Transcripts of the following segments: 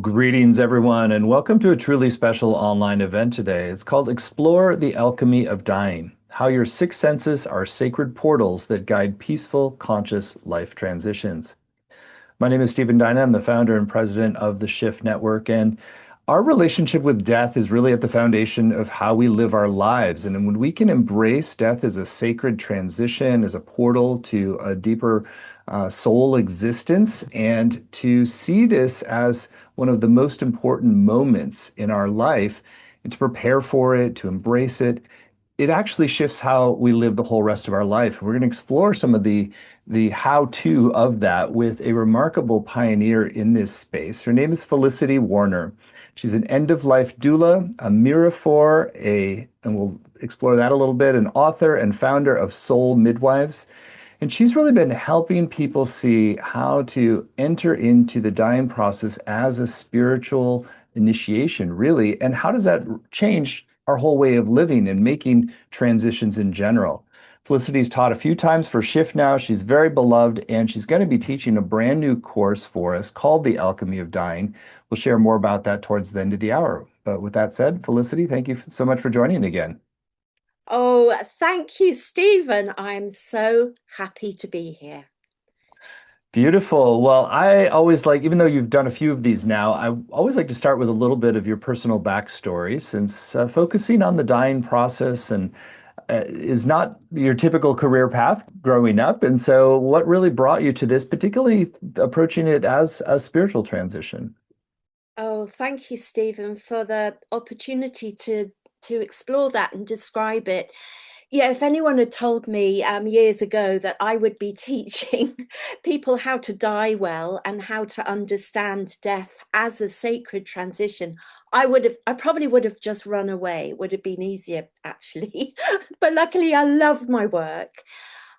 Greetings, everyone, and welcome to a truly special online event today. It's called Explore the Alchemy of Dying, how your six senses are sacred portals that guide peaceful, conscious life transitions. My name is Stephen Dyna. I'm the founder and president of the Shift Network, and our relationship with death is really at the foundation of how we live our lives. And when we can embrace death as a sacred transition, as a portal to a deeper soul existence, and to see this as one of the most important moments in our life, and to prepare for it, to embrace it, it actually shifts how we live the whole rest of our life. We're going to explore some of the how-to of that with a remarkable pioneer in this space. Her name is Felicity Warner. She's an end-of-life doula, a miraphor, and we'll explore that a little bit, an author and founder of Soul Midwives. And she's really been helping people see how to enter into the dying process as a spiritual initiation, really, and how does that change our whole way of living and making transitions in general. Felicity's taught a few times for Shift now. She's very beloved, and she's going to be teaching a brand new course for us called The Alchemy of Dying. We'll share more about that towards the end of the hour. But with that said, Felicity, thank you so much for joining again. Oh, thank you, Stephen. I'm so happy to be here. Beautiful. Well, I always like, even though you've done a few of these now, I always like to start with a little bit of your personal backstory, since focusing on the dying process and is not your typical career path growing up. And so, what really brought you to this, particularly approaching it as a spiritual transition? Oh, thank you, Stephen, for the opportunity to explore that and describe it. Yeah, if anyone had told me years ago that I would be teaching people how to die well and how to understand death as a sacred transition, I probably would have just run away. It would have been easier, actually. But luckily, I love my work.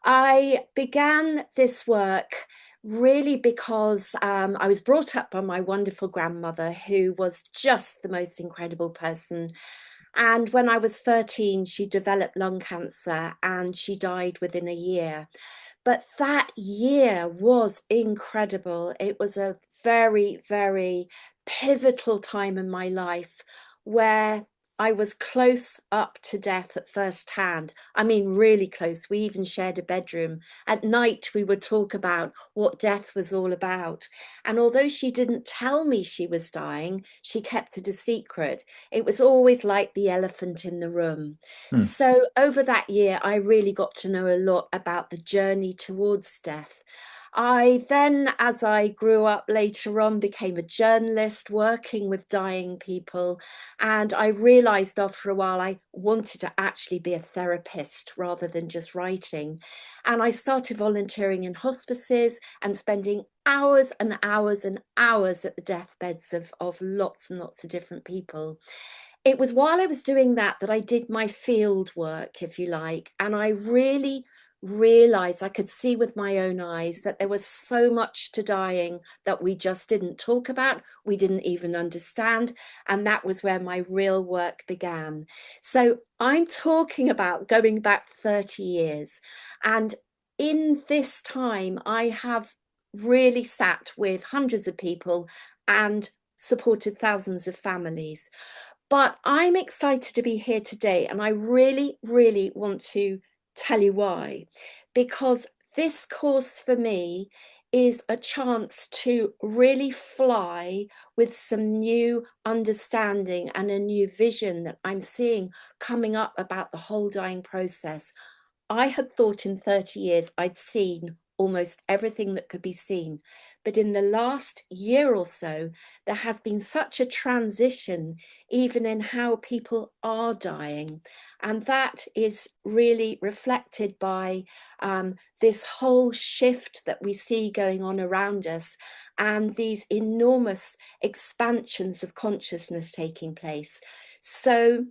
I began this work really because I was brought up by my wonderful grandmother, who was just the most incredible person. And when I was 13, she developed lung cancer and she died within a year. But that year was incredible. It was a very, very pivotal time in my life where I was close up to death at first hand. I mean, really close. We even shared a bedroom. At night, we would talk about what death was all about. And although she didn't tell me she was dying, she kept it a secret. It was always like the elephant in the room. Hmm. So, over that year, I really got to know a lot about the journey towards death. I then, as I grew up later on, became a journalist working with dying people. And I realized after a while I wanted to actually be a therapist rather than just writing. And I started volunteering in hospices and spending hours and hours and hours at the deathbeds of lots and lots of different people. It was while I was doing that that I did my field work, if you like, and I really realized I could see with my own eyes that there was so much to dying that we just didn't talk about, we didn't even understand, and that was where my real work began. So I'm talking about going back 30 years, and in this time I have really sat with hundreds of people and supported thousands of families. But I'm excited to be here today, and I really, really want to tell you why. Because this course for me is a chance to really fly with some new understanding and a new vision that I'm seeing coming up about the whole dying process. I had thought in 30 years I'd seen almost everything that could be seen. But in the last year or so, there has been such a transition, even in how people are dying. And that is really reflected by this whole shift that we see going on around us and these enormous expansions of consciousness taking place. So,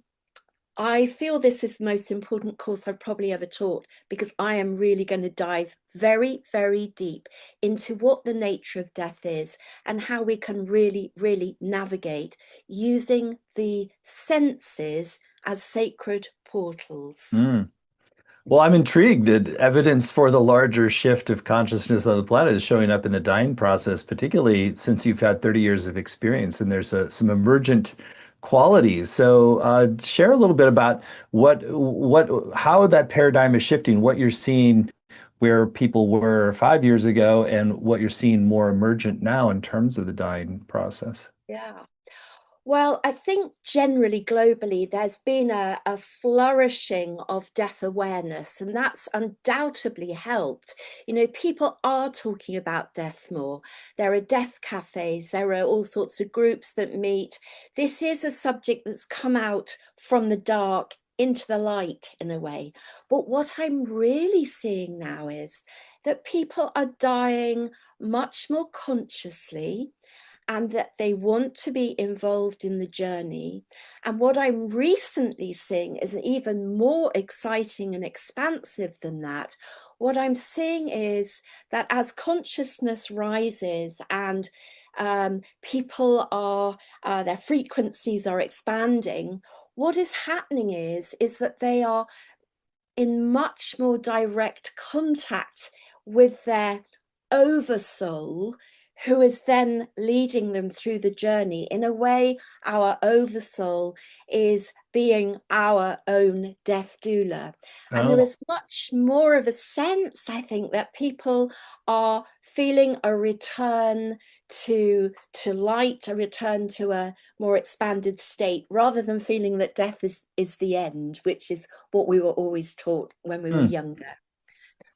I feel this is the most important course I've probably ever taught because I am really going to dive very, very deep into what the nature of death is and how we can really, really navigate using the senses as sacred portals. Hmm. Well, I'm intrigued that evidence for the larger shift of consciousness on the planet is showing up in the dying process, particularly since you've had 30 years of experience and there's some emergent qualities. So, share a little bit about how that paradigm is shifting, what you're seeing where people were 5 years ago and what you're seeing more emergent now in terms of the dying process. Yeah. Well, I think generally globally, there's been a flourishing of death awareness, and that's undoubtedly helped. People are talking about death more. There are death cafes, there are all sorts of groups that meet. This is a subject that's come out from the dark into the light in a way. But what I'm really seeing now is that people are dying much more consciously and that they want to be involved in the journey. And what I'm recently seeing is even more exciting and expansive than that. What I'm seeing is that as consciousness rises and people are, their frequencies are expanding, what is happening is that they are in much more direct contact with their oversoul, who is then leading them through the journey. In a way, our oversoul is being our own death doula. And there Oh. is much more of a sense, I think, that people are feeling a return to light, a return to a more expanded state, rather than feeling that death is the end, which is what we were always taught when we were Hmm. younger.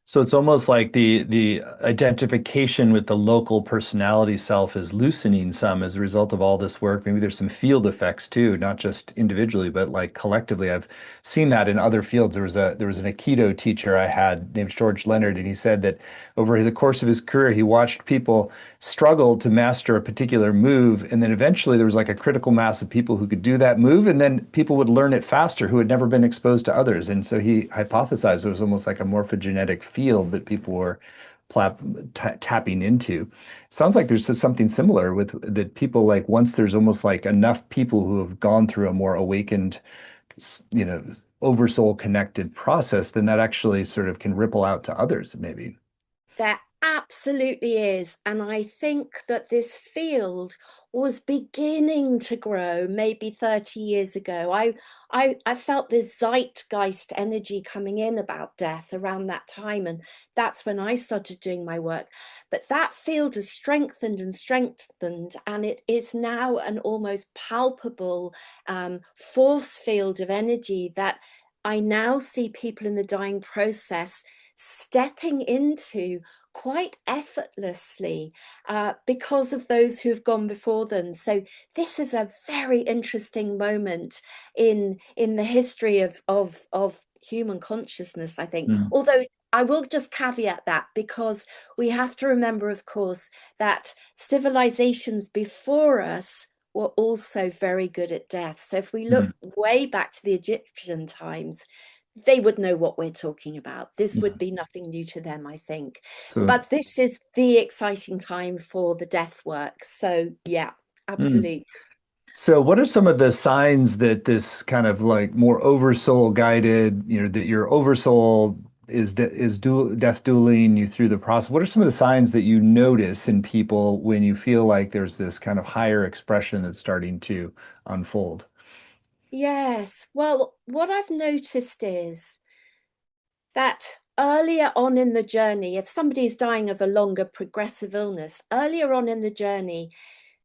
So it's almost like the identification with the local personality self is loosening some as a result of all this work. Maybe there's some field effects too, not just individually, but like collectively. I've seen that in other fields. There was an Aikido teacher I had named George Leonard, and he said that over the course of his career, he watched people struggle to master a particular move, and then eventually there was like a critical mass of people who could do that move, and then people would learn it faster who had never been exposed to others. And so he hypothesized it was almost like a morphogenetic field that people were tapping into. It sounds like there's something similar with that people like once there's almost like enough people who have gone through a more awakened, you know, oversoul connected process, then that actually sort of can ripple out to others, maybe. There absolutely is. And I think that this field was beginning to grow maybe 30 years ago. I felt this zeitgeist energy coming in about death around that time. And that's when I started doing my work. But that field has strengthened and strengthened. And it is now an almost palpable force field of energy that I now see people in the dying process stepping into quite effortlessly because of those who've gone before them. So this is a very interesting moment in the history of human consciousness, I think. Mm. Although I will just caveat that, because we have to remember, of course, that civilizations before us were also very good at death. So if we look Mm. way back to the Egyptian times, they would know what we're talking about. This would Yeah. be nothing new to them, I think. So, But this is the exciting time for the death work. So, yeah, mm. absolutely. So what are some of the signs that this kind of like more oversoul guided, that your oversoul is death dueling you through the process? What are some of the signs that you notice in people when you feel like there's this kind of higher expression that's starting to unfold? Yes. Well, what I've noticed is that earlier on in the journey, if somebody is dying of a longer progressive illness, earlier on in the journey,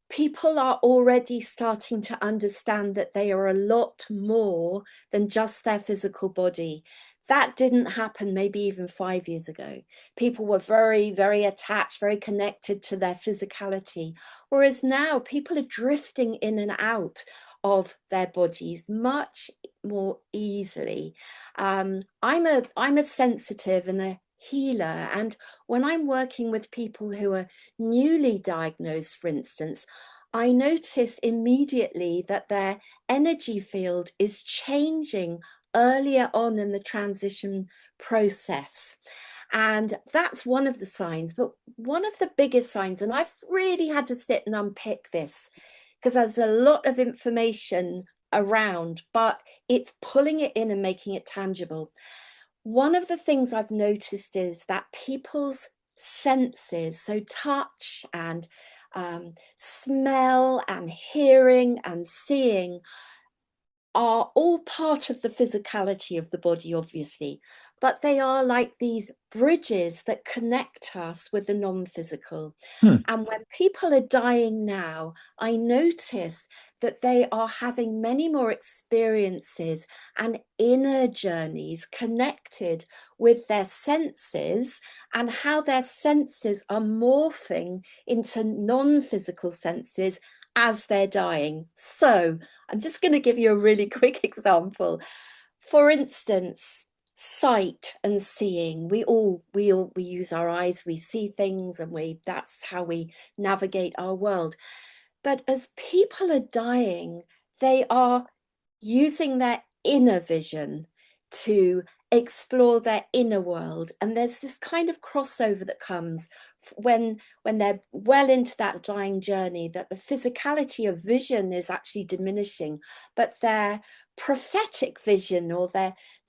people are already starting to understand that they are a lot more than just their physical body. That didn't happen maybe even 5 years ago. People were very, very attached, very connected to their physicality. Whereas now people are drifting in and out of their bodies much more easily. I'm a sensitive and a healer. And when I'm working with people who are newly diagnosed, for instance, I notice immediately that their energy field is changing earlier on in the transition process. And that's one of the signs. But one of the biggest signs, and I've really had to sit and unpick this because there's a lot of information around, but it's pulling it in and making it tangible. one of the things I've noticed is that people's senses, so touch and smell and hearing and seeing, are all part of the physicality of the body, obviously, but they are like these bridges that connect us with the non-physical. Hmm. And when people are dying now, I notice that they are having many more experiences and inner journeys connected with their senses, and how their senses are morphing into non-physical senses as they're dying. So I'm just going to give you a really quick example. For instance, sight and seeing. We use our eyes, we see things, and we that's how we navigate our world. But as people are dying, they are using their inner vision to explore their inner world. And there's this kind of crossover that comes when they're well into that dying journey, that the physicality of vision is actually diminishing, but their prophetic vision, or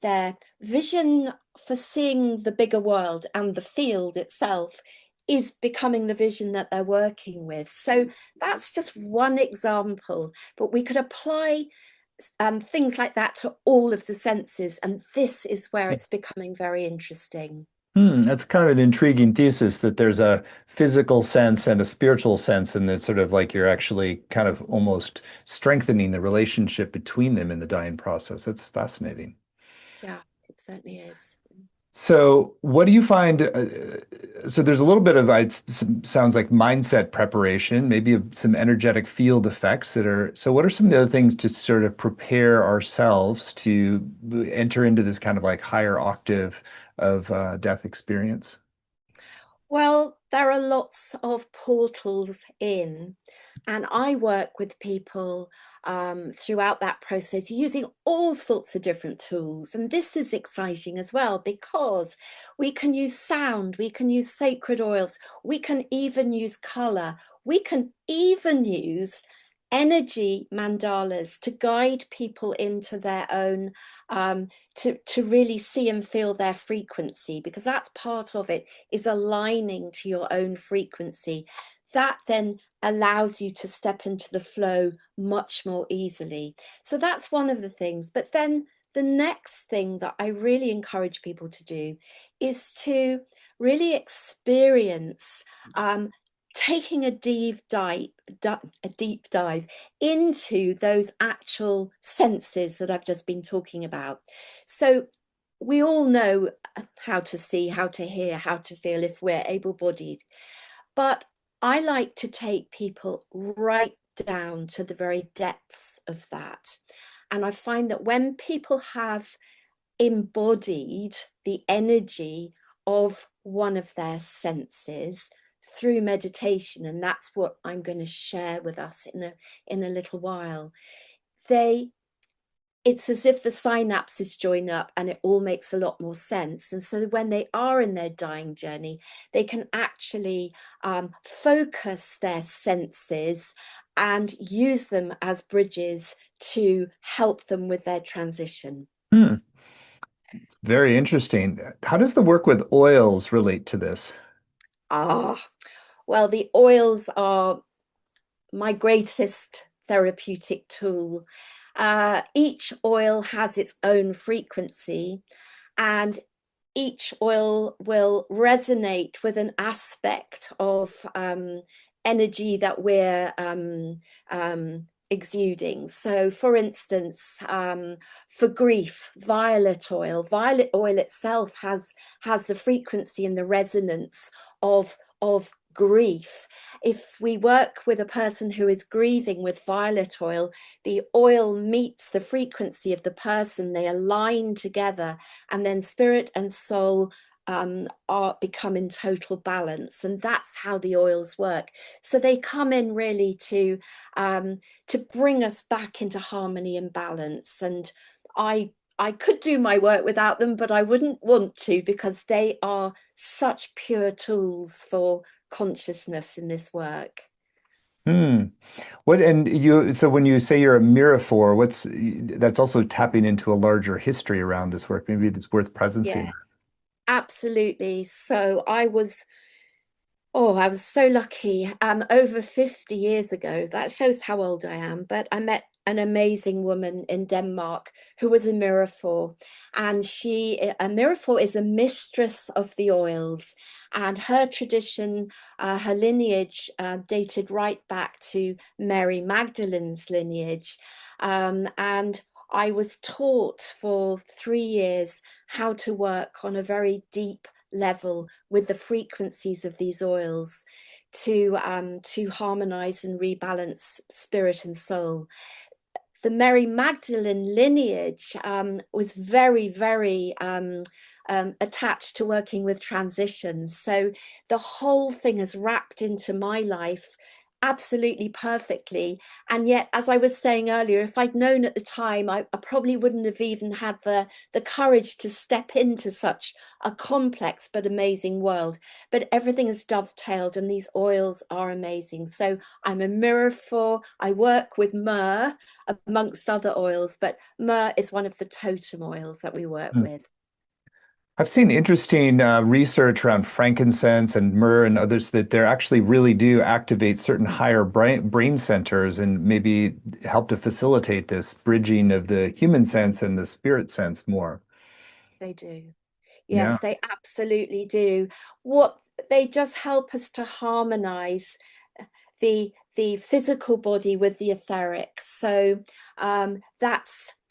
their vision for seeing the bigger world and the field itself, is becoming the vision that they're working with. So that's just one example, but we could apply things like that to all of the senses, and this is where it's becoming very interesting. That's kind of an intriguing thesis that there's a physical sense and a spiritual sense, and it's sort of like you're actually kind of almost strengthening the relationship between them in the dying process. That's fascinating. Yeah, it certainly is. So, what do you find? So, there's a little bit of, sounds like mindset preparation, maybe some energetic field effects that are. So, what are some of the other things to sort of prepare ourselves to enter into this kind of like higher octave of death experience? Well, there are lots of portals in, and I work with people throughout that process using all sorts of different tools. And this is exciting as well, because we can use sound, we can use sacred oils, we can even use color, we can even use energy mandalas to guide people into their own to really see and feel their frequency, because that's part of it, is aligning to your own frequency. That then allows you to step into the flow much more easily. So that's one of the things. But then the next thing that I really encourage people to do is to really experience taking a deep dive into those actual senses that I've just been talking about. So we all know how to see, how to hear, how to feel if we're able-bodied. But I like to take people right down to the very depths of that. And I find that when people have embodied the energy of one of their senses through meditation, and that's what I'm going to share with us in a little while, they it's as if the synapses join up and it all makes a lot more sense. And so when they are in their dying journey, they can actually focus their senses and use them as bridges to help them with their transition. Hmm. Very interesting. How does the work with oils relate to this? Ah, well, the oils are my greatest therapeutic tool. Each oil has its own frequency, and each oil will resonate with an aspect of energy that we're exuding. So, for instance, for grief, violet oil itself has the frequency and the resonance of grief. If we work with a person who is grieving with violet oil, the oil meets the frequency of the person, they align together, and then spirit and soul are become in total balance. And that's how the oils work. So they come in really to bring us back into harmony and balance. And I could do my work without them, but I wouldn't want to, because they are such pure tools for consciousness in this work. Hmm. What and you so when you say you're a miraphor, what's that's also tapping into a larger history around this work. Maybe it's worth presencing. Yes, absolutely. So I was so lucky. Over 50 years ago, that shows how old I am, but I met an amazing woman in Denmark who was a Mirafor. And a Mirafor is a mistress of the oils. And her tradition, her lineage dated right back to Mary Magdalene's lineage. And I was taught for 3 years how to work on a very deep level with the frequencies of these oils to harmonize and rebalance spirit and soul. The Mary Magdalene lineage was very, very attached to working with transitions. So the whole thing has wrapped into my life absolutely perfectly. And yet, as I was saying earlier, if I'd known at the time, I probably wouldn't have even had the courage to step into such a complex but amazing world. But everything is dovetailed, and these oils are amazing. So I'm a mirror for, I work with myrrh amongst other oils, but myrrh is one of the totem oils that we work Hmm. with. I've seen interesting research around frankincense and myrrh and others that they actually really do activate certain higher brain centers and maybe help to facilitate this bridging of the human sense and the spirit sense more. They do. Yeah. Yes, they absolutely do. What they just help us to harmonize the physical body with the etheric. So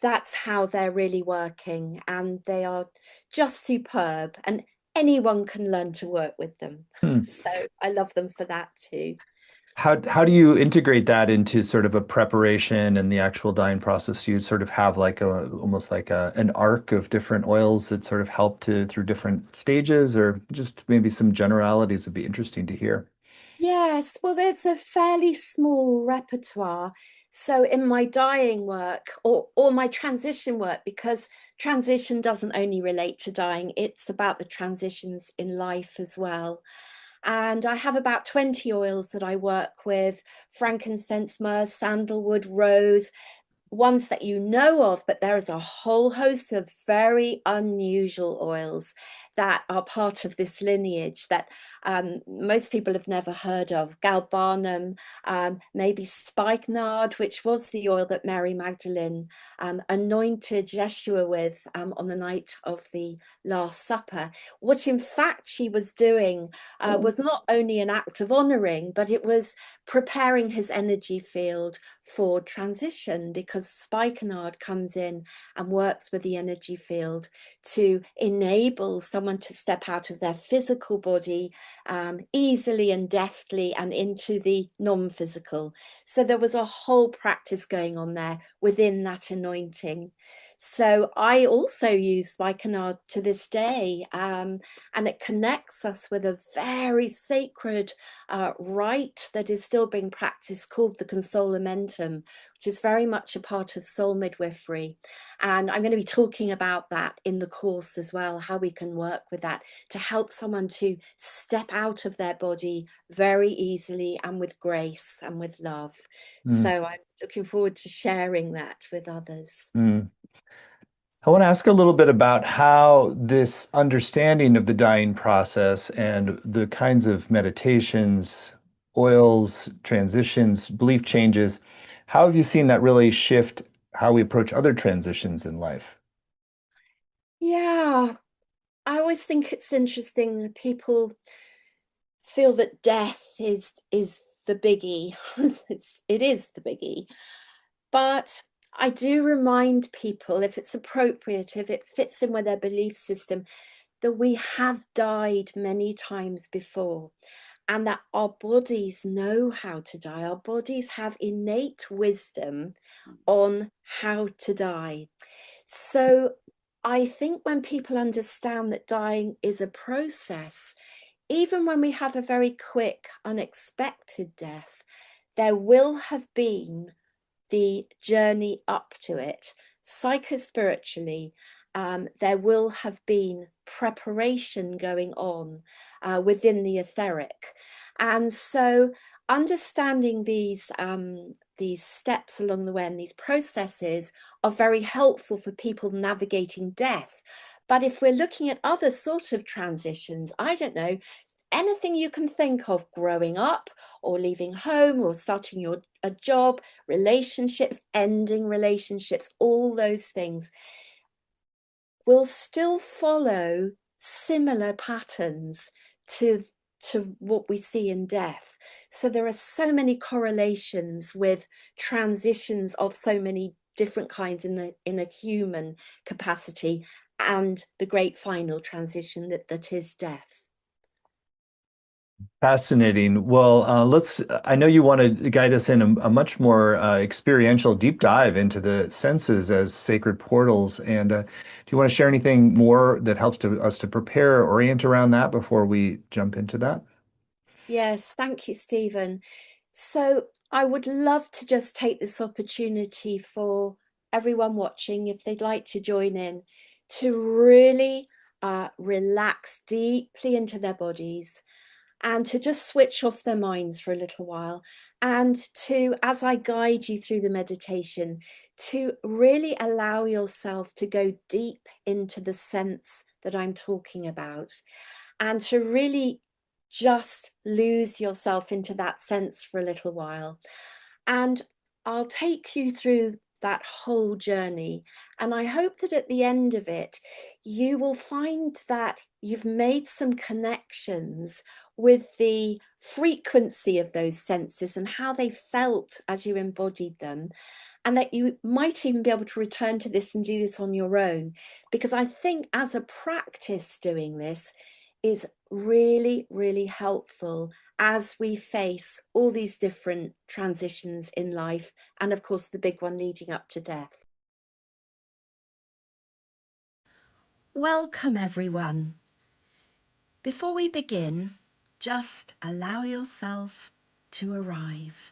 that's how they're really working, and they are just superb. And anyone can learn to work with them. Hmm. So I love them for that too. How do you integrate that into sort of a preparation and the actual dyeing process? You sort of have like a almost like an arc of different oils that sort of help to through different stages, or just maybe some generalities would be interesting to hear. Yes, well, there's a fairly small repertoire. So in my dyeing work or my transition work, because transition doesn't only relate to dyeing, it's about the transitions in life as well. And I have about 20 oils that I work with: frankincense, myrrh, sandalwood, rose, ones that you know of, but there is a whole host of very unusual oils that are part of this lineage that most people have never heard of. Galbanum, maybe spikenard, which was the oil that Mary Magdalene anointed Yeshua with on the night of the Last Supper. What in fact she was doing was not only an act of honoring, but it was preparing his energy field for transition, because spikenard comes in and works with the energy field to enable someone to step out of their physical body easily and deftly and into the non-physical. So there was a whole practice going on there within that anointing. So I also use spikenard to this day, and it connects us with a very sacred rite that is still being practiced called the consolamentum, which is very much a part of soul midwifery. And I'm going to be talking about that in the course as well, how we can work with that to help someone to step out of their body very easily and with grace and with love. Mm, So I'm looking forward to sharing that with others. mm. I want to ask a little bit about how this understanding of the dyeing process and the kinds of meditations, oils, transitions, belief changes, how have you seen that really shift how we approach other transitions in life? Yeah, I always think it's interesting that people feel that death is the biggie. It is the biggie. But I do remind people, if it's appropriate, if it fits in with their belief system, that we have died many times before, and that our bodies know how to die. Our bodies have innate wisdom on how to die. So I think when people understand that dying is a process, even when we have a very quick, unexpected death, there will have been the journey up to it, psychospiritually. There will have been preparation going on within the etheric. And so understanding these steps along the way and these processes are very helpful for people navigating death. But if we're looking at other sort of transitions, I don't know, anything you can think of, growing up or leaving home or starting a job, relationships, ending relationships, all those things will still follow similar patterns to what we see in death. So there are so many correlations with transitions of so many different kinds in a human capacity and the great final transition that is death. Fascinating. Well, I know you want to guide us in a much more experiential deep dive into the senses as sacred portals. And do you want to share anything more that helps us to prepare or orient around that before we jump into that? Yes, thank you, Stephen. So I would love to just take this opportunity for everyone watching, if they'd like to join in, to really relax deeply into their bodies and to just switch off their minds for a little while. And to, as I guide you through the meditation, to really allow yourself to go deep into the sense that I'm talking about, and to really just lose yourself into that sense for a little while. And I'll take you through that whole journey. And I hope that at the end of it, you will find that you've made some connections with the frequency of those senses and how they felt as you embodied them. And that you might even be able to return to this and do this on your own. Because I think as a practice doing this is really, really helpful as we face all these different transitions in life, and of course the big one leading up to death. Welcome everyone. Before we begin, just allow yourself to arrive.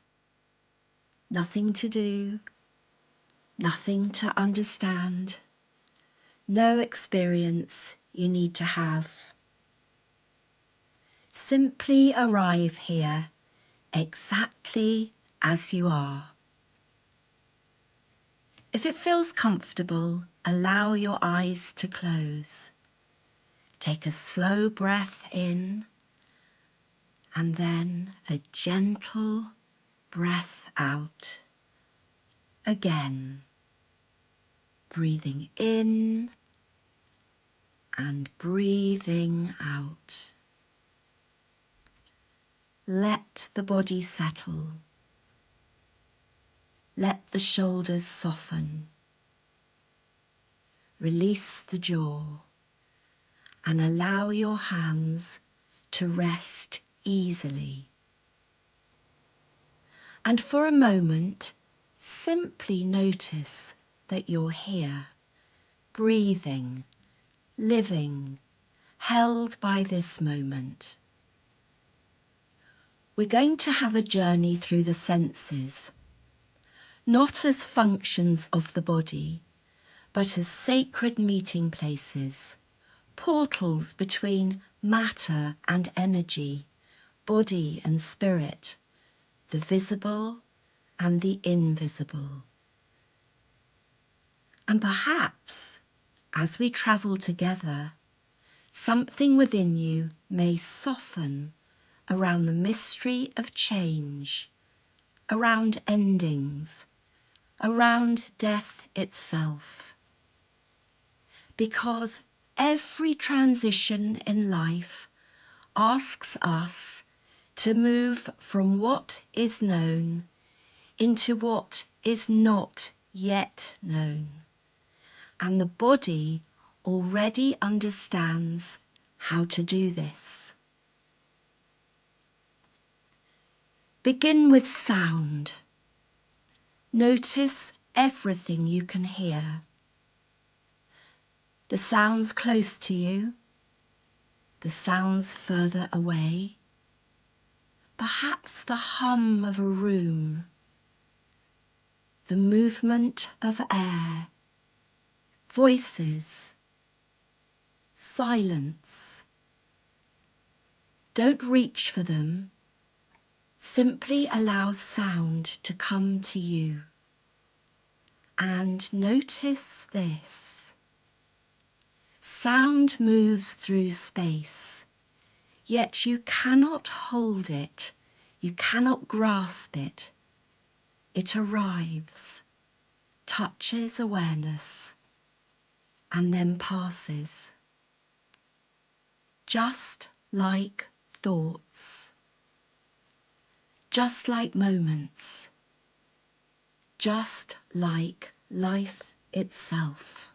Nothing to do, nothing to understand, no experience you need to have. Simply arrive here exactly as you are. If it feels comfortable, allow your eyes to close. Take a slow breath in and then a gentle breath out. Again, breathing in and breathing out. Let the body settle. Let the shoulders soften. Release the jaw and allow your hands to rest easily. And for a moment, simply notice that you're here, breathing, living, held by this moment. We're going to have a journey through the senses, not as functions of the body, but as sacred meeting places, portals between matter and energy, body and spirit, the visible and the invisible. And perhaps, as we travel together, something within you may soften around the mystery of change, around endings, around death itself. Because every transition in life asks us to move from what is known into what is not yet known. And the body already understands how to do this. Begin with sound. Notice everything you can hear. The sounds close to you, the sounds further away, perhaps the hum of a room, the movement of air, voices, silence. Don't reach for them, Simply allow sound to come to you and notice this. Sound moves through space, yet you cannot hold it, you cannot grasp it. It arrives, touches awareness, and then passes. Just like thoughts, just like moments, just like life itself.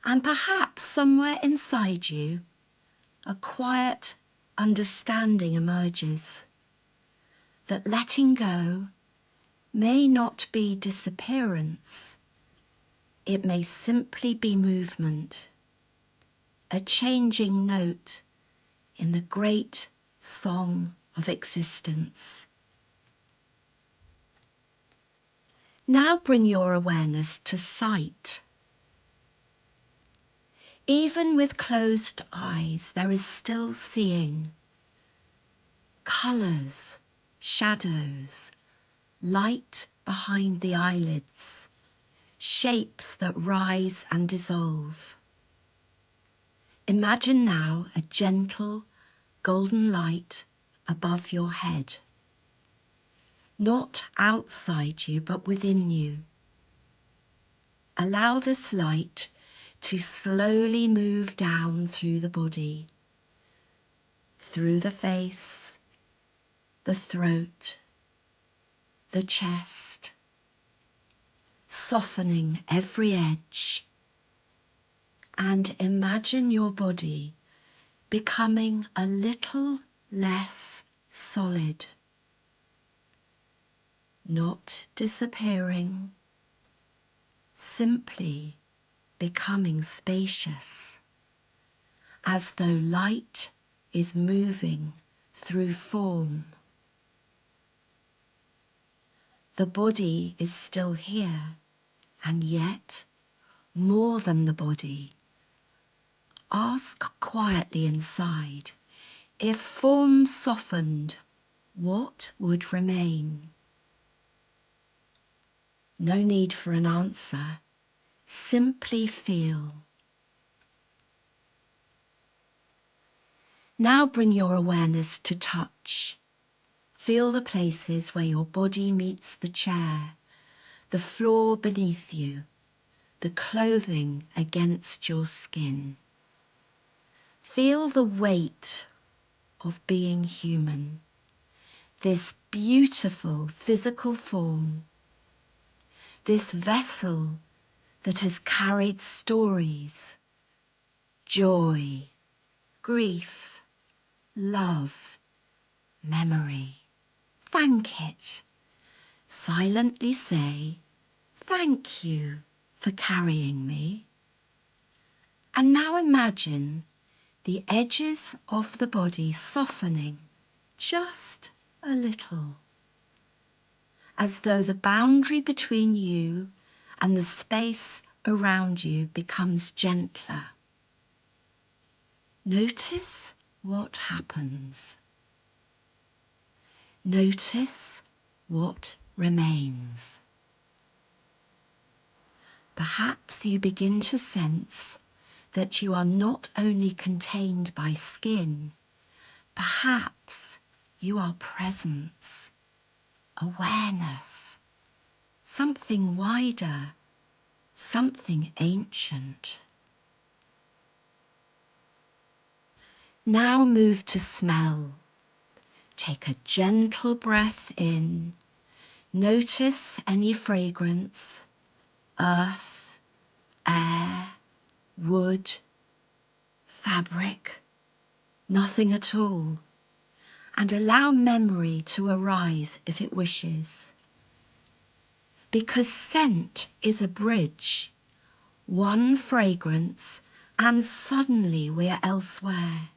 And perhaps somewhere inside you, a quiet understanding emerges that letting go may not be disappearance, it may simply be movement, a changing note in the great song of existence. Now bring your awareness to sight. Even with closed eyes, there is still seeing. Colours, shadows, light behind the eyelids, shapes that rise and dissolve. Imagine now a gentle golden light above your head, not outside you but within you. Allow this light to slowly move down through the body, through the face, the throat, the chest, softening every edge. And imagine your body becoming a little less solid, not disappearing, simply becoming spacious, as though light is moving through form. The body is still here, and yet, more than the body, ask quietly inside, if form softened, what would remain? No need for an answer, simply feel. Now bring your awareness to touch. Feel the places where your body meets the chair, the floor beneath you, the clothing against your skin. Feel the weight of being human, this beautiful physical form, this vessel that has carried stories, joy, grief, love, memory. Thank it. Silently say, thank you for carrying me. And now imagine the edges of the body softening just a little, as though the boundary between you and the space around you becomes gentler. Notice what happens. Notice what remains. Perhaps you begin to sense that you are not only contained by skin, perhaps you are presence, awareness, something wider, something ancient. Now move to smell. Take a gentle breath in. Notice any fragrance, earth, air, wood, fabric, nothing at all. And allow memory to arise if it wishes. Because scent is a bridge. One fragrance and suddenly we are elsewhere.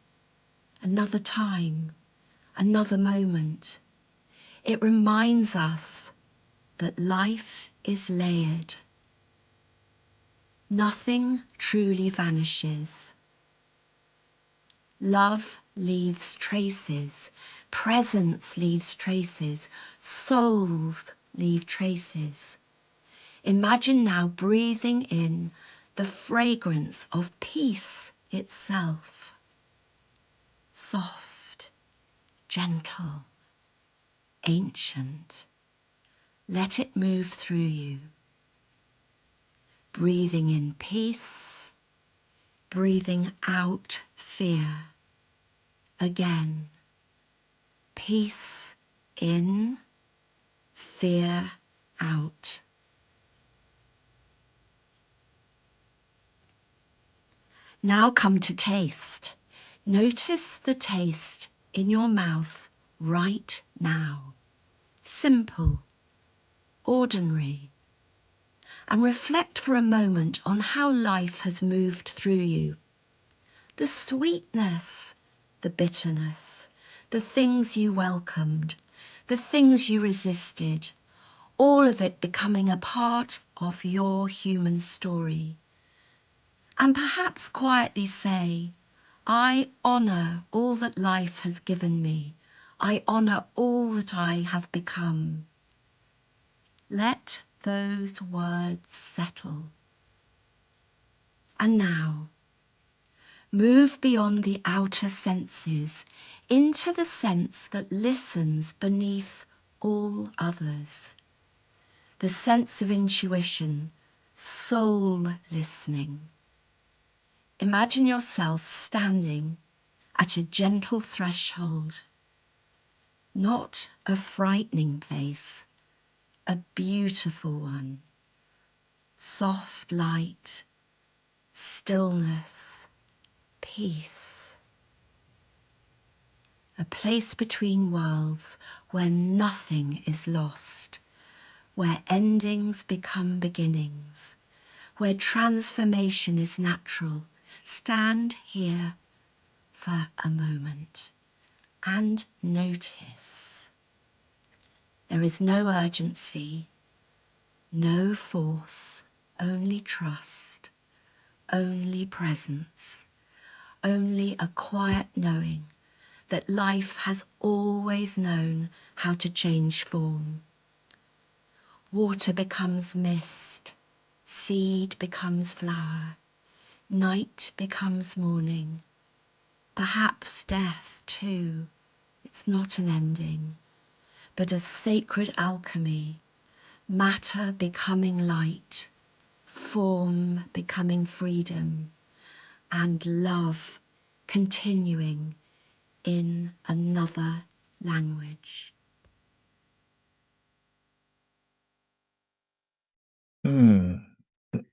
Another time, another moment. It reminds us that life is layered. Nothing truly vanishes. Love leaves traces, Presence leaves traces. Souls leave traces. Imagine now breathing in the fragrance of peace itself. Soft, gentle, ancient. Let it move through you. Breathing in peace, breathing out fear. Again, peace in, fear out. Now come to taste. Notice the taste in your mouth right now. Simple, ordinary. And reflect for a moment on how life has moved through you. The sweetness, the bitterness, the things you welcomed, the things you resisted, all of it becoming a part of your human story. And perhaps quietly say, I honour all that life has given me. I honour all that I have become. Let those words settle. And now, move beyond the outer senses into the sense that listens beneath all others. The sense of intuition, soul listening. Imagine yourself standing at a gentle threshold, not a frightening place, a beautiful one. Soft light, stillness, peace. A place between worlds where nothing is lost, where endings become beginnings, where transformation is natural. Stand here for a moment and notice. There is no urgency, no force, only trust, only presence, only a quiet knowing that life has always known how to change form. Water becomes mist, seed becomes flower, night becomes morning, perhaps death too. It's not an ending, but a sacred alchemy, matter becoming light, form becoming freedom, and love continuing in another language. Hmm.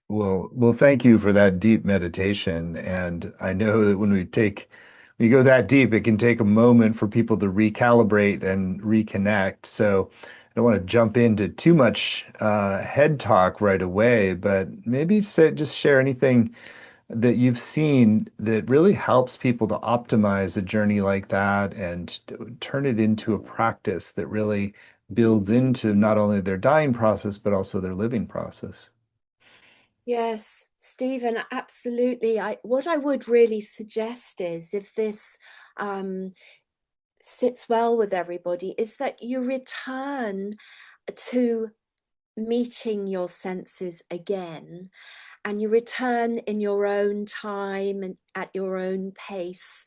Well, thank you for that deep meditation. And I know that when we go that deep, it can take a moment for people to recalibrate and reconnect. So I don't want to jump into too much head talk right away, but maybe just share anything that you've seen that really helps people to optimize a journey like that and turn it into a practice that really builds into not only their dying process, but also their living process. Yes, Stephen, absolutely. What I would really suggest is, if this um, sits well with everybody, is that you return to meeting your senses again, and you return in your own time and at your own pace,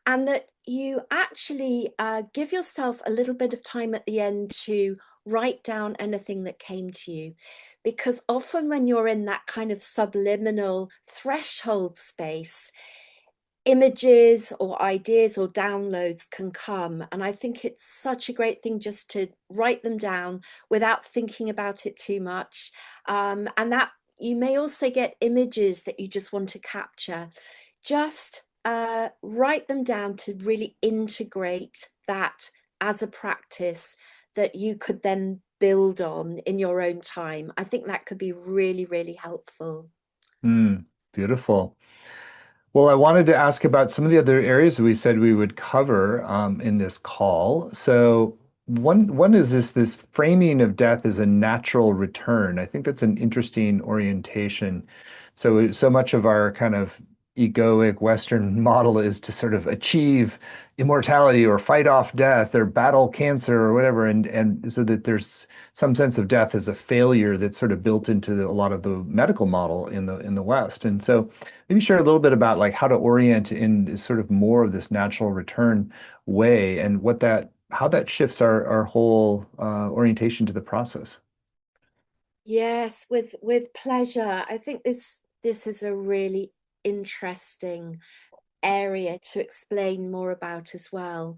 and that you actually give yourself a little bit of time at the end to write down anything that came to you. Because often when you're in that kind of subliminal threshold space, images or ideas or downloads can come. And I think it's such a great thing just to write them down without thinking about it too much. And that you may also get images that you just want to capture. Just write them down to really integrate that as a practice that you could then build on in your own time. I think that could be really, really helpful. Beautiful. Well, I wanted to ask about some of the other areas that we said we would cover in this call. So one is this framing of death as a natural return. I think that's an interesting orientation. So much of our kind of egoic Western model is to sort of achieve immortality or fight off death or battle cancer or whatever, and so that there's some sense of death as a failure that's sort of built into a lot of the medical model in the West. And so maybe share a little bit about like how to orient in sort of more of this natural return way and what that how that shifts our whole orientation to the process. Yes, with pleasure. I think this is a really interesting area to explain more about as well.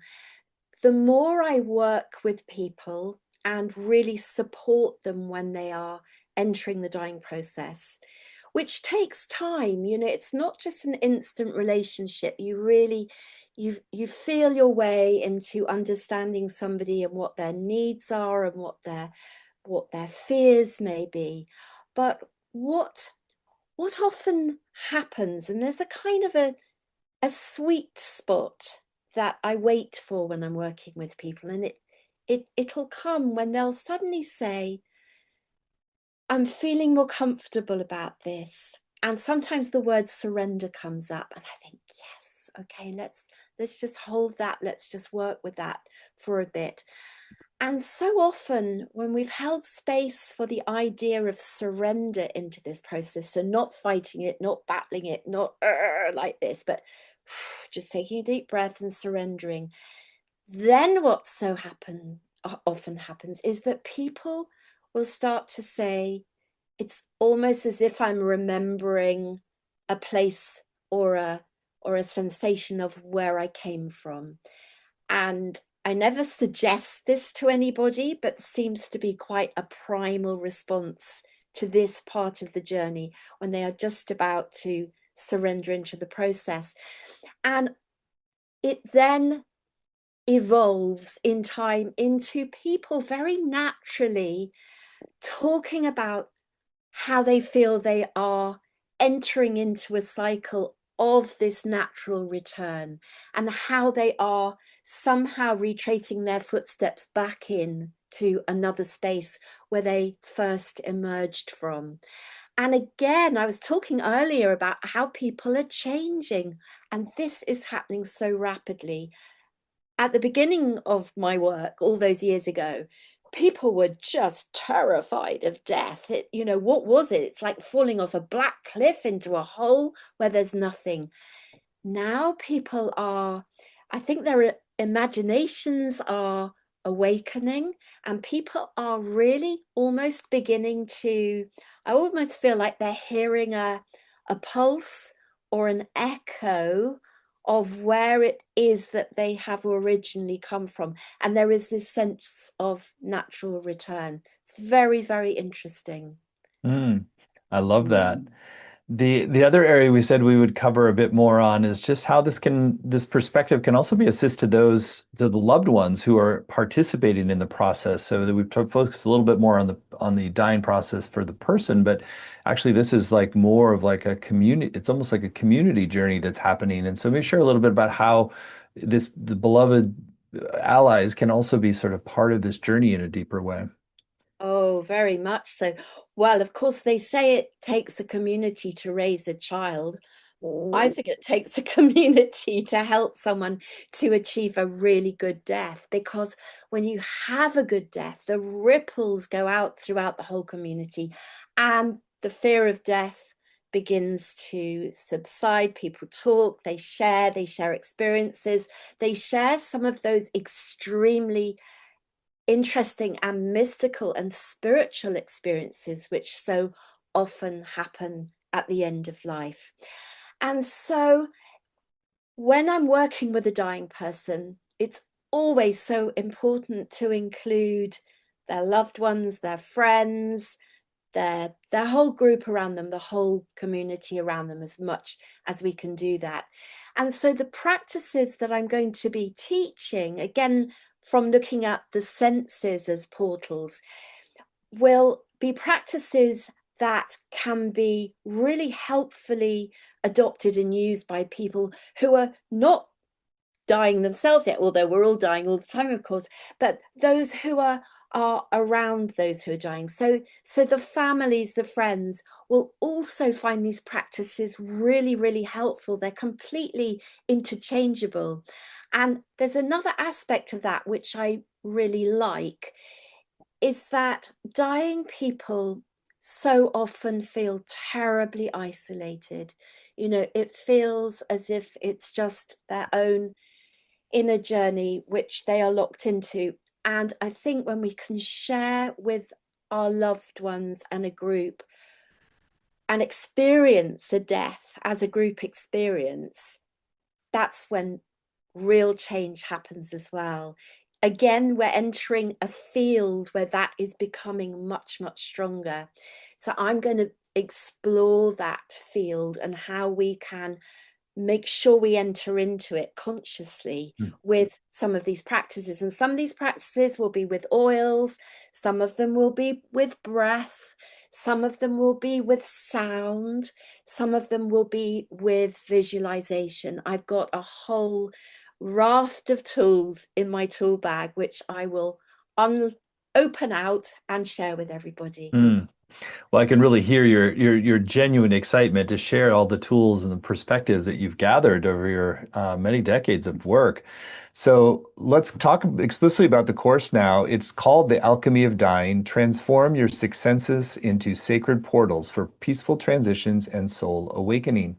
The more I work with people and really support them when they are entering the dying process, which takes time, you know, it's not just an instant relationship. You really you feel your way into understanding somebody and what their needs are and what their fears may be. But what often happens, and there's a kind of a sweet spot that I wait for when I'm working with people, and it'll come when they'll suddenly say, I'm feeling more comfortable about this. And sometimes the word surrender comes up, and I think, yes, okay, let's just hold that, let's just work with that for a bit. And so often, when we've held space for the idea of surrender into this process, so not fighting it, not battling it, not like this, but just taking a deep breath and surrendering, then what often happens is that people will start to say, it's almost as if I'm remembering a place or a sensation of where I came from. And I never suggest this to anybody, but seems to be quite a primal response to this part of the journey when they are just about to surrender into the process. And it then evolves in time into people very naturally talking about how they feel they are entering into a cycle of this natural return and how they are somehow retracing their footsteps back in to another space where they first emerged from. And again, I was talking earlier about how people are changing, and this is happening so rapidly. At the beginning of my work all those years ago, people were just terrified of death. You know, what was it? It's like falling off a black cliff into a hole where there's nothing. Now people are, I think their imaginations are awakening, and people are really almost beginning to, I almost feel like they're hearing a pulse or an echo of where it is that they have originally come from. And there is this sense of natural return. It's very, very interesting. Mm, I love that. The other area we said we would cover a bit more on is just how this perspective can also be assist to the loved ones who are participating in the process. So that we've focused a little bit more on the dying process for the person, but actually this is like more of like a community. It's almost like a community journey that's happening. And so maybe share a little bit about how the beloved allies can also be sort of part of this journey in a deeper way. Oh, very much so. Well, of course, they say it takes a community to raise a child. I think it takes a community to help someone to achieve a really good death, because when you have a good death, the ripples go out throughout the whole community and the fear of death begins to subside. People talk, they share experiences, they share some of those extremely interesting and mystical and spiritual experiences which so often happen at the end of life. And so when I'm working with a dying person, it's always so important to include their loved ones, their friends, their whole group around them, the whole community around them, as much as we can do that. And so the practices that I'm going to be teaching, again, from looking at the senses as portals, will be practices that can be really helpfully adopted and used by people who are not dying themselves yet, although we're all dying all the time, of course, but those who are around those who are dying. So the families, the friends, will also find these practices really, really helpful. They're completely interchangeable. And there's another aspect of that which I really like, is that dying people so often feel terribly isolated. You know, it feels as if it's just their own inner journey which they are locked into. And I think when we can share with our loved ones and a group and experience a death as a group experience, that's when real change happens as well. Again, we're entering a field where that is becoming much, much stronger. So I'm going to explore that field and how we can make sure we enter into it consciously with some of these practices. And some of these practices will be with oils, some of them will be with breath, some of them will be with sound, some of them will be with visualization. I've got a whole raft of tools in my tool bag, which I will open out and share with everybody. Well, I can really hear your genuine excitement to share all the tools and the perspectives that you've gathered over your many decades of work. So let's talk explicitly about the course now. It's called The Alchemy of Dying: Transform Your Six Senses into Sacred Portals for Peaceful Transitions and Soul Awakening.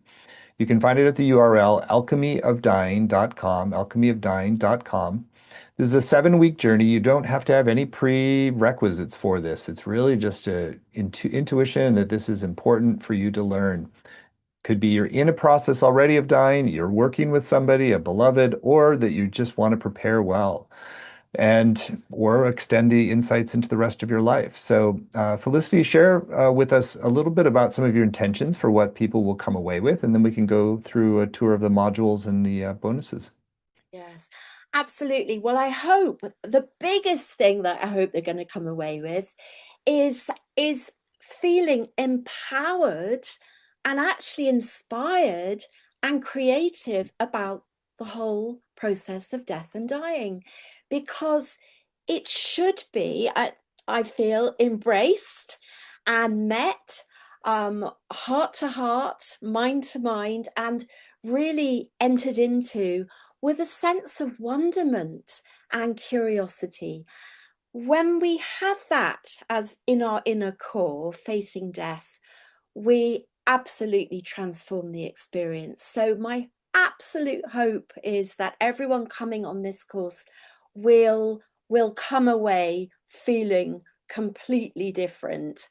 You can find it at the URL alchemyofdying.com, alchemyofdying.com. This is a 7-week journey. You don't have to have any prerequisites for this. It's really just a intuition that this is important for you to learn. Could be you're in a process already of dying, you're working with somebody, a beloved, or that you just want to prepare well and or extend the insights into the rest of your life. So, Felicity, share with us a little bit about some of your intentions for what people will come away with, and then we can go through a tour of the modules and the bonuses. Yes, absolutely. Well, I hope the biggest thing that I hope they're going to come away with is feeling empowered and actually inspired and creative about the whole process of death and dying, because it should be, I feel, embraced and met heart to heart, mind to mind, and really entered into with a sense of wonderment and curiosity. When we have that as in our inner core facing death, we absolutely transform the experience. So my absolute hope is that everyone coming on this course will come away feeling completely different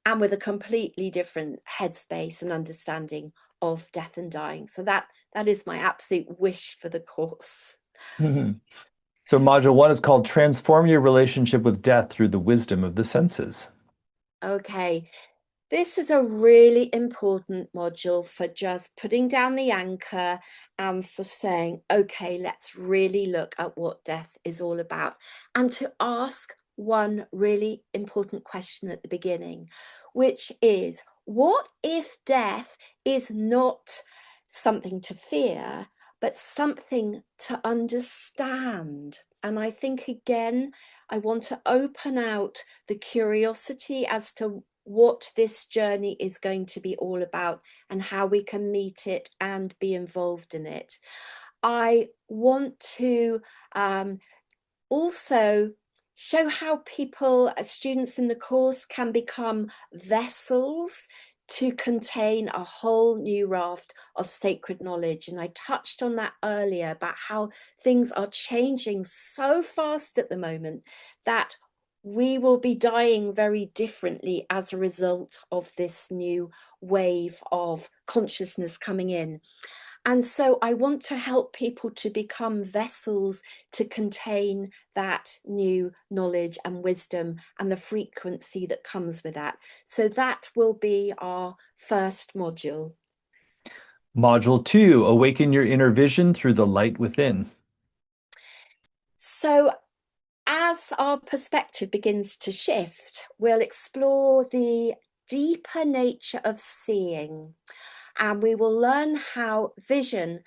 and with a completely different headspace and understanding of death and dying. So that is my absolute wish for the course. So module 1 is called Transform Your Relationship with Death Through the Wisdom of the Senses. Okay, this is a really important module for just putting down the anchor and for saying, okay, let's really look at what death is all about, and to ask one really important question at the beginning, which is, what if death is not something to fear, but something to understand? And I think, again, I want to open out the curiosity as to what this journey is going to be all about and how we can meet it and be involved in it. I want to also show how people, students in the course, can become vessels to contain a whole new raft of sacred knowledge. And I touched on that earlier about how things are changing so fast at the moment that we will be dying very differently as a result of this new wave of consciousness coming in. And so I want to help people to become vessels to contain that new knowledge and wisdom and the frequency that comes with that. So that will be our first module. Module 2, Awaken Your Inner Vision Through the Light Within. So as our perspective begins to shift, we'll explore the deeper nature of seeing, and we will learn how vision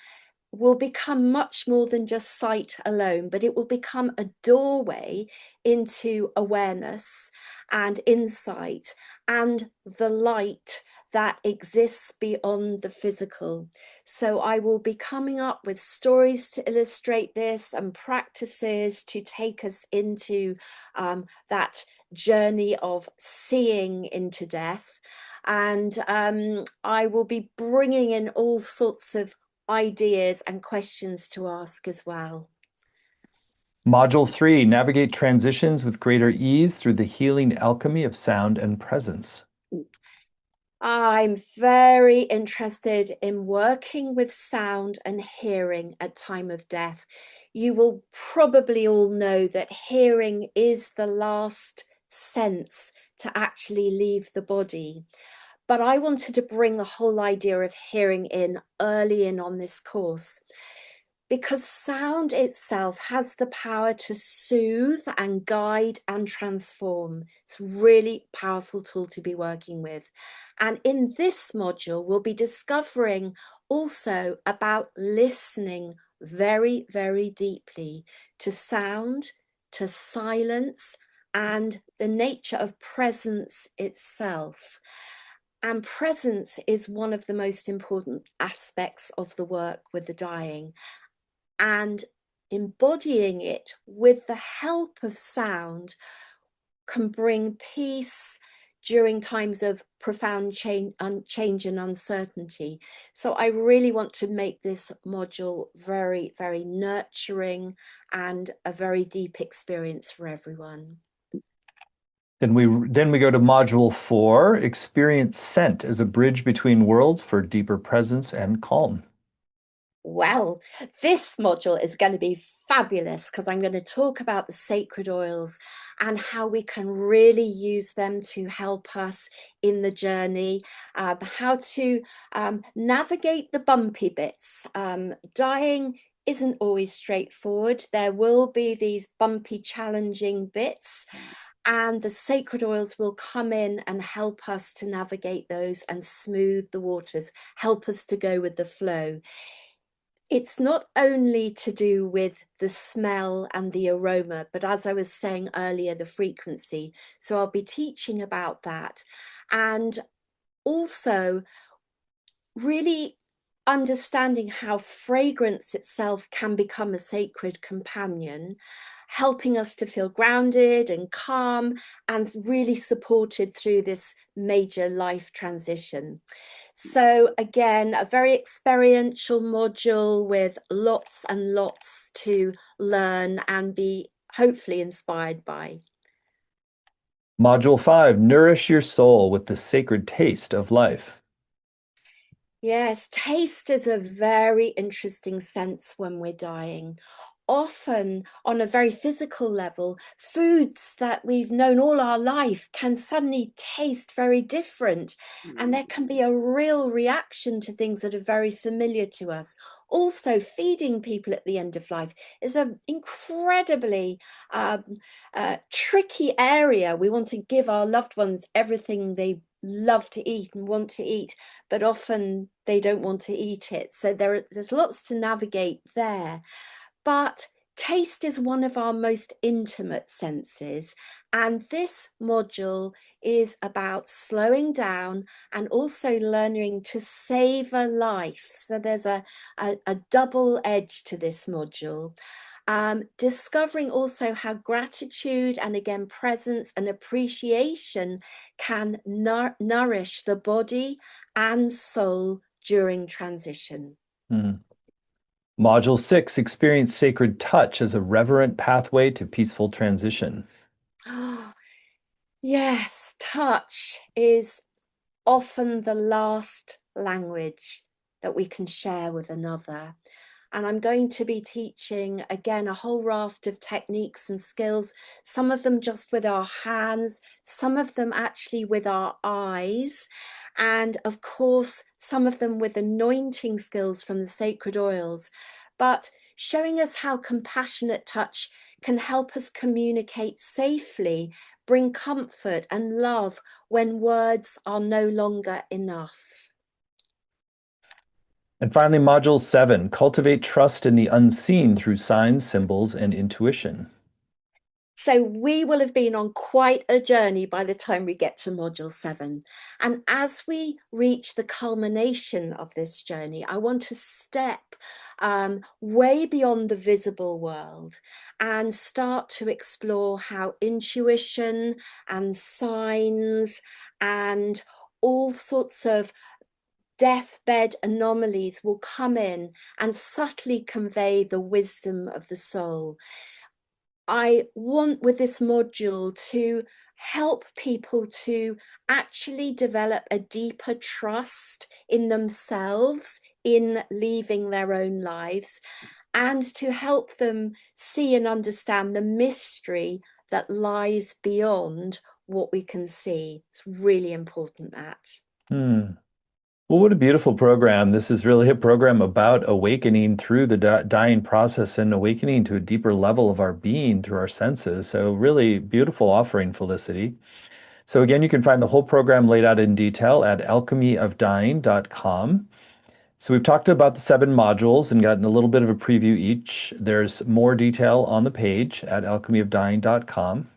will become much more than just sight alone, but it will become a doorway into awareness and insight and the light that exists beyond the physical. So I will be coming up with stories to illustrate this and practices to take us into that journey of seeing into death. And I will be bringing in all sorts of ideas and questions to ask as well. Module 3, navigate transitions with greater ease through the healing alchemy of sound and presence. I'm very interested in working with sound and hearing at time of death. You will probably all know that hearing is the last sense to actually leave the body. But I wanted to bring the whole idea of hearing in early in on this course, because sound itself has the power to soothe and guide and transform. It's a really powerful tool to be working with. And in this module, we'll be discovering also about listening very, very deeply to sound, to silence, and the nature of presence itself. And presence is one of the most important aspects of the work with the dying. And embodying it with the help of sound can bring peace during times of profound change and uncertainty. So I really want to make this module very, very nurturing and a very deep experience for everyone. Then we go to module 4, experience scent as a bridge between worlds for deeper presence and calm. Well, this module is going to be fabulous because I'm going to talk about the sacred oils and how we can really use them to help us in the journey, how to navigate the bumpy bits. Dying isn't always straightforward. There will be these bumpy, challenging bits. And the sacred oils will come in and help us to navigate those and smooth the waters, help us to go with the flow. It's not only to do with the smell and the aroma, but as I was saying earlier, the frequency. So I'll be teaching about that. And also really understanding how fragrance itself can become a sacred companion, helping us to feel grounded and calm and really supported through this major life transition. So again, a very experiential module with lots and lots to learn and be hopefully inspired by. Module 5, nourish your soul with the sacred taste of life. Yes, taste is a very interesting sense when we're dying. Often, on a very physical level, foods that we've known all our life can suddenly taste very different. And there can be a real reaction to things that are very familiar to us. Also, feeding people at the end of life is an incredibly tricky area. We want to give our loved ones everything they love to eat and want to eat, but often they don't want to eat it. So there's lots to navigate there. But taste is one of our most intimate senses. And this module is about slowing down and also learning to savor life. So there's a double edge to this module. Discovering also how gratitude and again presence and appreciation can nourish the body and soul during transition. Module 6, experience sacred touch as a reverent pathway to peaceful transition. Yes, touch is often the last language that we can share with another. And I'm going to be teaching, again, a whole raft of techniques and skills, some of them just with our hands, some of them actually with our eyes, and of course, some of them with anointing skills from the sacred oils, but showing us how compassionate touch can help us communicate safely, bring comfort and love when words are no longer enough. And finally, module 7, cultivate trust in the unseen through signs, symbols, and intuition. So we will have been on quite a journey by the time we get to module 7. And as we reach the culmination of this journey, I want to step way beyond the visible world and start to explore how intuition and signs and all sorts of deathbed anomalies will come in and subtly convey the wisdom of the soul. I want with this module to help people to actually develop a deeper trust in themselves in leaving their own lives, and to help them see and understand the mystery that lies beyond what we can see. It's really important that. Hmm. Well, what a beautiful program. This is really a program about awakening through the dying process and awakening to a deeper level of our being through our senses. So, really beautiful offering, Felicity. So, again, you can find the whole program laid out in detail at alchemyofdying.com. So, we've talked about the 7 modules and gotten a little bit of a preview each. There's more detail on the page at alchemyofdying.com.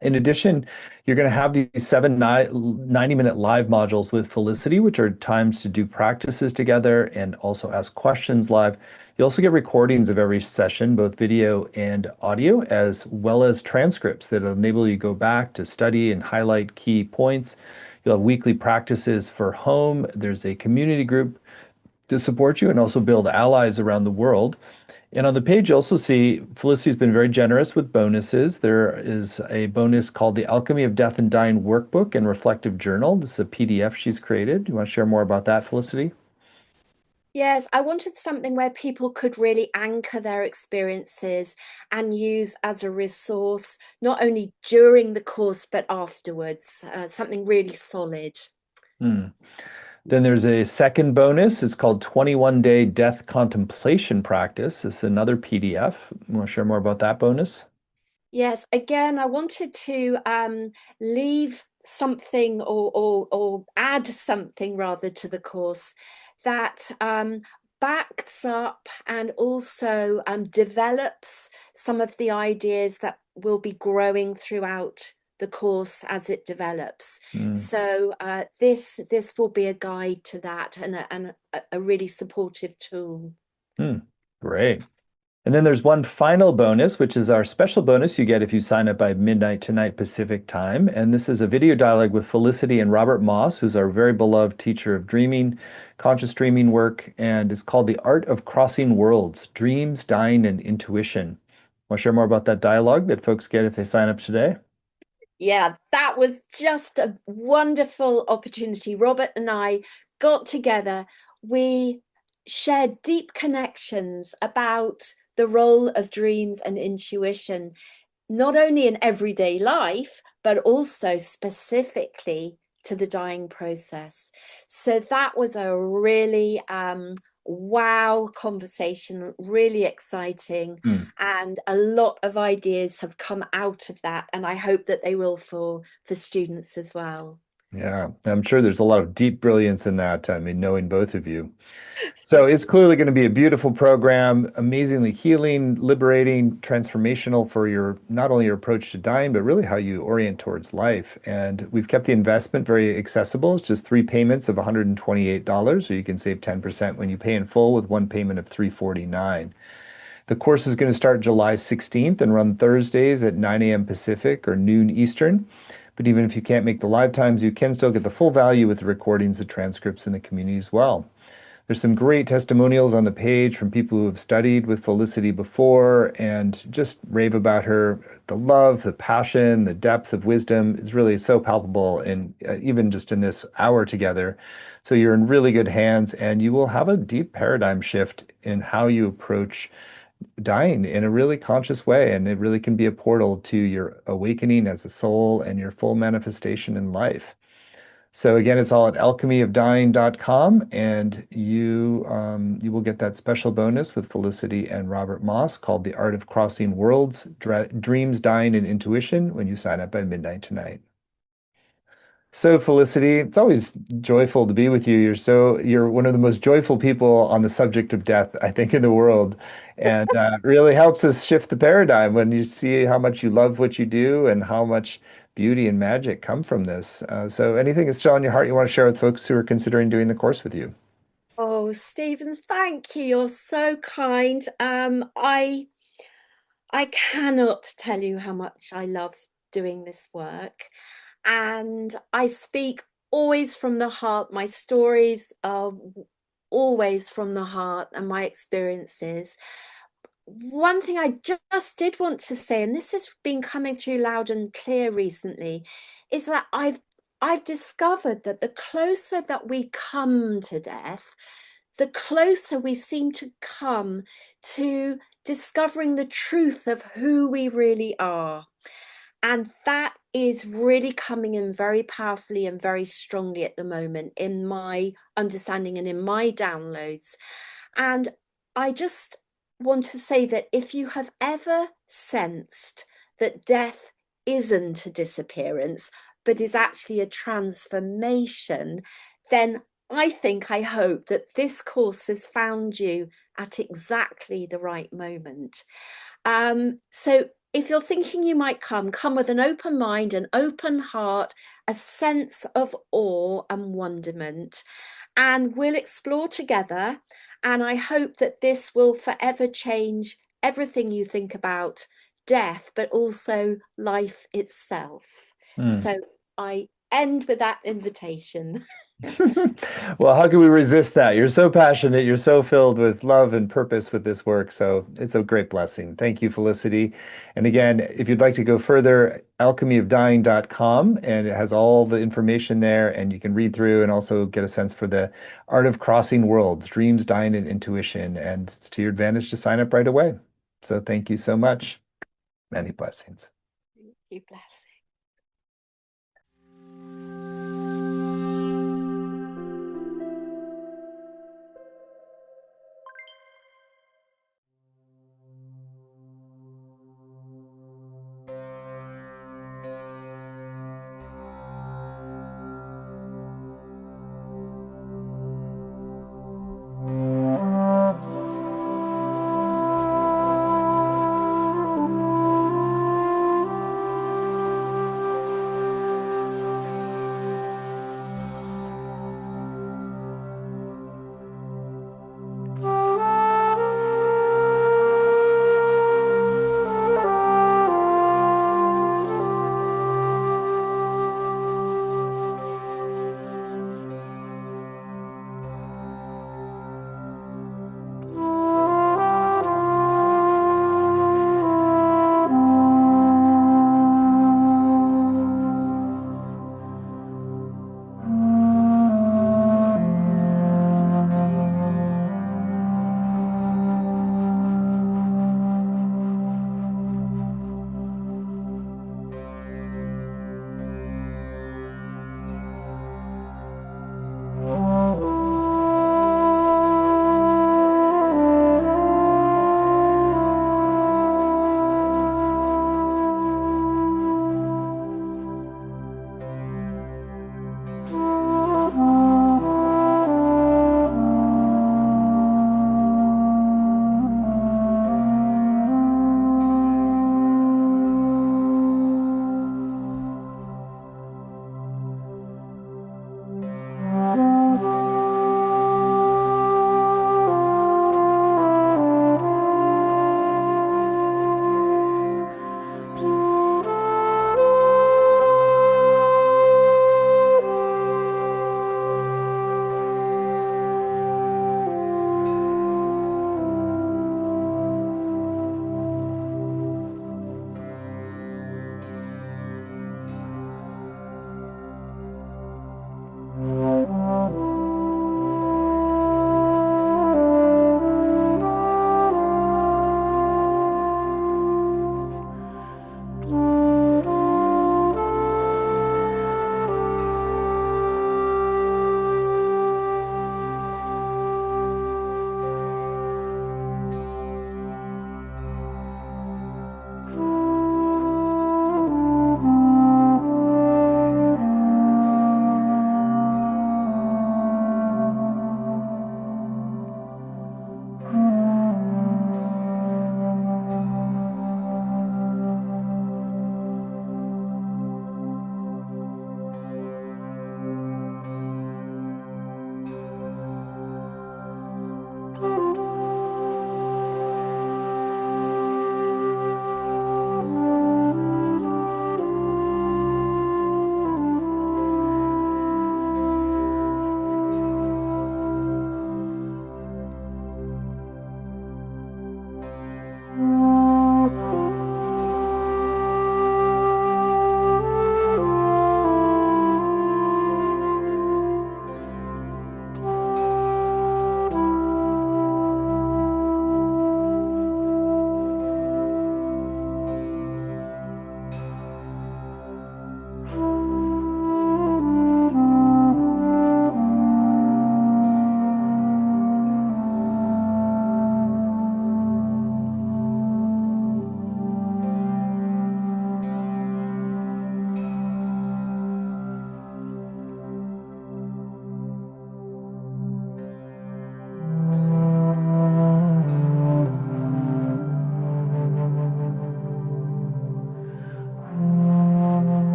In addition, you're going to have these 90-minute live modules with Felicity, which are times to do practices together and also ask questions live. You also get recordings of every session, both video and audio, as well as transcripts that enable you to go back to study and highlight key points. You'll have weekly practices for home. There's a community group to support you and also build allies around the world. And on the page, you also see Felicity's been very generous with bonuses. There is a bonus called the Alchemy of Death and Dying Workbook and Reflective Journal. This is a PDF she's created. Do you want to share more about that, Felicity? Yes, I wanted something where people could really anchor their experiences and use as a resource, not only during the course, but afterwards, something really solid. Hmm. Then there's a second bonus. It's called 21-Day Death Contemplation Practice. It's another PDF. You want to share more about that bonus? Yes, again, I wanted to leave something or add something rather to the course that backs up and also develops some of the ideas that will be growing throughout the course as it develops. Hmm. So this will be a guide to that and a really supportive tool. Hmm. Great. And then there's one final bonus, which is our special bonus you get if you sign up by midnight tonight Pacific time. And this is a video dialogue with Felicity and Robert Moss, who's our very beloved teacher of dreaming, conscious dreaming work, and it's called The Art of Crossing Worlds, Dreams, Dying, and Intuition. Want to share more about that dialogue that folks get if they sign up today? Yeah, that was just a wonderful opportunity. Robert and I got together. We shared deep connections about the role of dreams and intuition, not only in everyday life, but also specifically to the dying process. So that was a really wow conversation, really exciting. Hmm. And a lot of ideas have come out of that. And I hope that they will for students as well. Yeah, I'm sure there's a lot of deep brilliance in that. I mean, knowing both of you. So it's clearly going to be a beautiful program, amazingly healing, liberating, transformational for your not only your approach to dying, but really how you orient towards life. And we've kept the investment very accessible. It's just 3 payments of $128, so you can save 10% when you pay in full with one payment of $349. The course is going to start July 16th and run Thursdays at 9 a.m. Pacific or noon Eastern. But even if you can't make the live times, you can still get the full value with the recordings, the transcripts, in the community as well. There's some great testimonials on the page from people who have studied with Felicity before and just rave about her. The love, the passion, the depth of wisdom is really so palpable, and even just in this hour together. So you're in really good hands, and you will have a deep paradigm shift in how you approach dying in a really conscious way. And it really can be a portal to your awakening as a soul and your full manifestation in life. So again, it's all at alchemyofdying.com, and you will get that special bonus with Felicity and Robert Moss called The Art of Crossing Worlds, Dreams, Dying, and Intuition when you sign up by midnight tonight. So, Felicity, it's always joyful to be with you. You're one of the most joyful people on the subject of death, I think, in the world, and really helps us shift the paradigm when you see how much you love what you do and how much beauty and magic come from this. So, anything that's still on your heart you want to share with folks who are considering doing the course with you? Oh, Stephen, thank you. You're so kind. I cannot tell you how much I love doing this work. And I speak always from the heart. My stories are always from the heart and my experiences. One thing I just did want to say, and this has been coming through loud and clear recently, is that I've discovered that the closer that we come to death, the closer we seem to come to discovering the truth of who we really are. And that is really coming in very powerfully and very strongly at the moment in my understanding and in my downloads. And I just want to say that if you have ever sensed that death isn't a disappearance, but is actually a transformation, then I hope that this course has found you at exactly the right moment. So if you're thinking you might come with an open mind, an open heart, a sense of awe and wonderment, and we'll explore together. And I hope that this will forever change everything you think about death, but also life itself. Hmm. So I end with that invitation. Well, how can we resist that? You're so passionate. You're so filled with love and purpose with this work. So it's a great blessing. Thank you, Felicity. And again, if you'd like to go further, alchemyofdying.com, and it has all the information there, and you can read through and also get a sense for the art of crossing worlds, dreams, dying, and intuition. And it's to your advantage to sign up right away. So thank you so much. Many blessings. Thank you, bless.